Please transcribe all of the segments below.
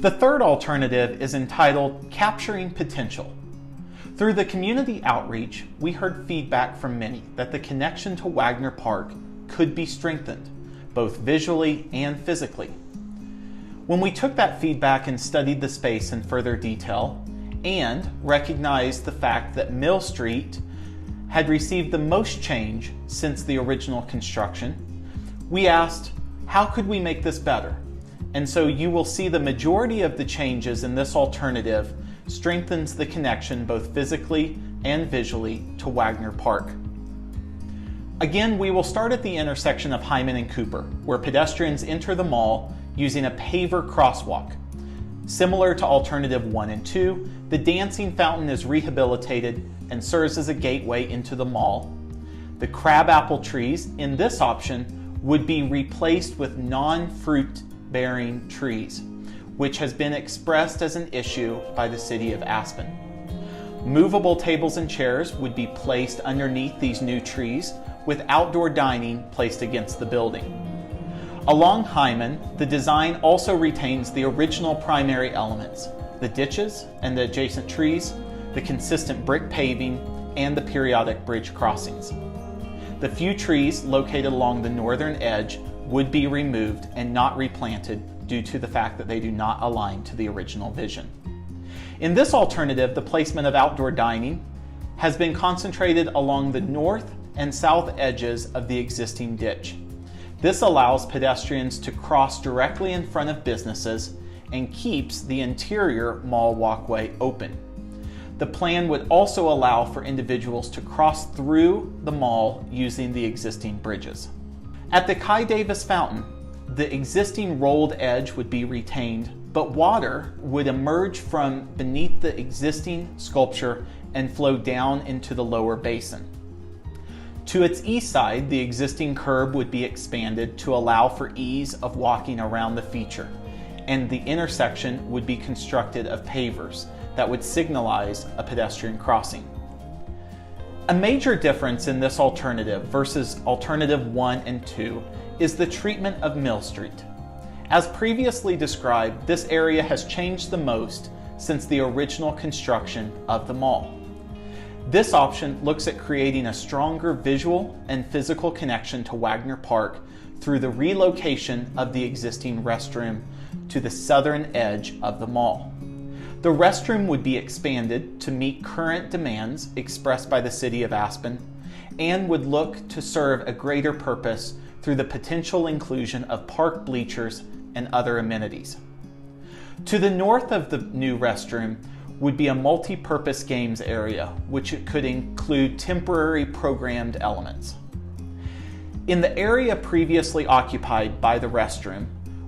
The third alternative is entitled Capturing Potential. Through the community outreach, we heard feedback from many that the connection to Wagner Park could be strengthened, both visually and physically. When we took that feedback and studied the space in further detail, and recognized the fact that Mill Street had received the most change since the original construction, we asked, how could we make this better? And so you will see the majority of the changes in this alternative strengthens the connection both physically and visually to Wagner Park. Again, we will start at the intersection of Hyman and Cooper, where pedestrians enter the mall using a paver crosswalk. Similar to alternative 1 and 2, the dancing fountain is rehabilitated and serves as a gateway into the mall. The crabapple trees in this option would be replaced with non-fruit bearing trees, which has been expressed as an issue by the city of Aspen. Movable tables and chairs would be placed underneath these new trees, with outdoor dining placed against the building. Along Hyman, the design also retains the original primary elements, the ditches and the adjacent trees, the consistent brick paving, and the periodic bridge crossings. The few trees located along the northern edge would be removed and not replanted due to the fact that they do not align to the original vision. In this alternative, the placement of outdoor dining has been concentrated along the north and south edges of the existing ditch. This allows pedestrians to cross directly in front of businesses and keeps the interior mall walkway open. The plan would also allow for individuals to cross through the mall using the existing bridges. At the Kai Davis Fountain, the existing rolled edge would be retained, but water would emerge from beneath the existing sculpture and flow down into the lower basin. To its east side, the existing curb would be expanded to allow for ease of walking around the feature, and the intersection would be constructed of pavers that would signalize a pedestrian crossing. A major difference in this alternative versus alternative 1 and 2 is the treatment of Mill Street. As previously described, this area has changed the most since the original construction of the mall. This option looks at creating a stronger visual and physical connection to Wagner Park through the relocation of the existing restroom to the southern edge of the mall. The restroom would be expanded to meet current demands expressed by the city of Aspen and would look to serve a greater purpose through the potential inclusion of park bleachers and other amenities. To the north of the new restroom would be a multi-purpose games area, which could include temporary programmed elements. In the area previously occupied by the restroom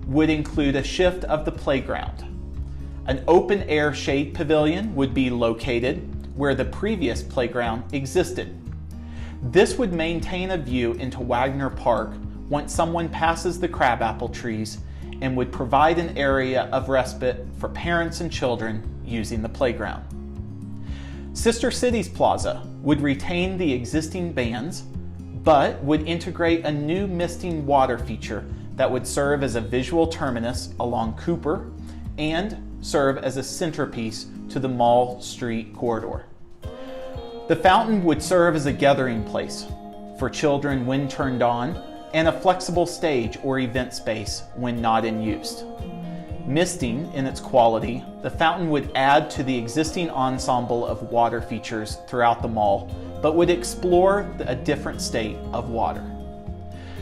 would include a shift of the playground. An open-air shade pavilion would be located where the previous playground existed. This would maintain a view into Wagner Park once someone passes the crabapple trees and would provide an area of respite for parents and children using the playground. Sister Cities Plaza would retain the existing bands, but would integrate a new misting water feature that would serve as a visual terminus along Cooper and serve as a centerpiece to the Mall Street corridor. The fountain would serve as a gathering place for children when turned on and a flexible stage or event space when not in use. Misting in its quality, the fountain would add to the existing ensemble of water features throughout the mall, but would explore a different state of water.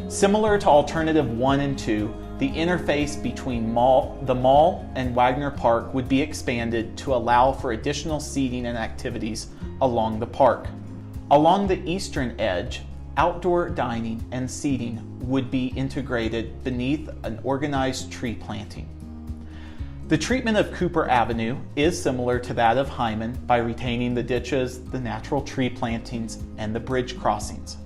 Similar to alternative 1 and 2, the interface between the mall and Wagner Park would be expanded to allow for additional seating and activities along the park. Along the eastern edge, outdoor dining and seating would be integrated beneath an organized tree planting. The treatment of Cooper Avenue is similar to that of Hyman by retaining the ditches, the natural tree plantings, and the bridge crossings.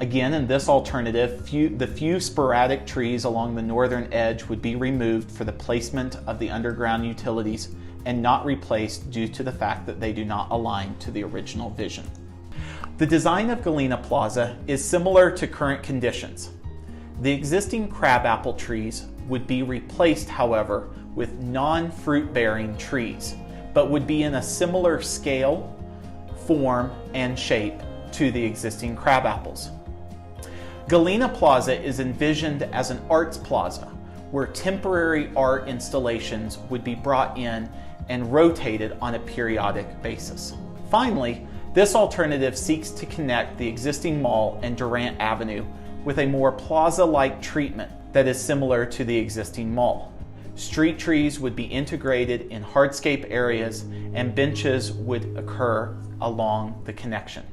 Again, in this alternative, the few sporadic trees along the northern edge would be removed for the placement of the underground utilities and not replaced due to the fact that they do not align to the original vision. The design of Galena Plaza is similar to current conditions. The existing crabapple trees would be replaced, however, with non-fruit-bearing trees, but would be in a similar scale, form, and shape to the existing crabapples. Galena Plaza is envisioned as an arts plaza where temporary art installations would be brought in and rotated on a periodic basis. Finally, this alternative seeks to connect the existing mall and Durant Avenue with a more plaza-like treatment that is similar to the existing mall. Street trees would be integrated in hardscape areas and benches would occur along the connection.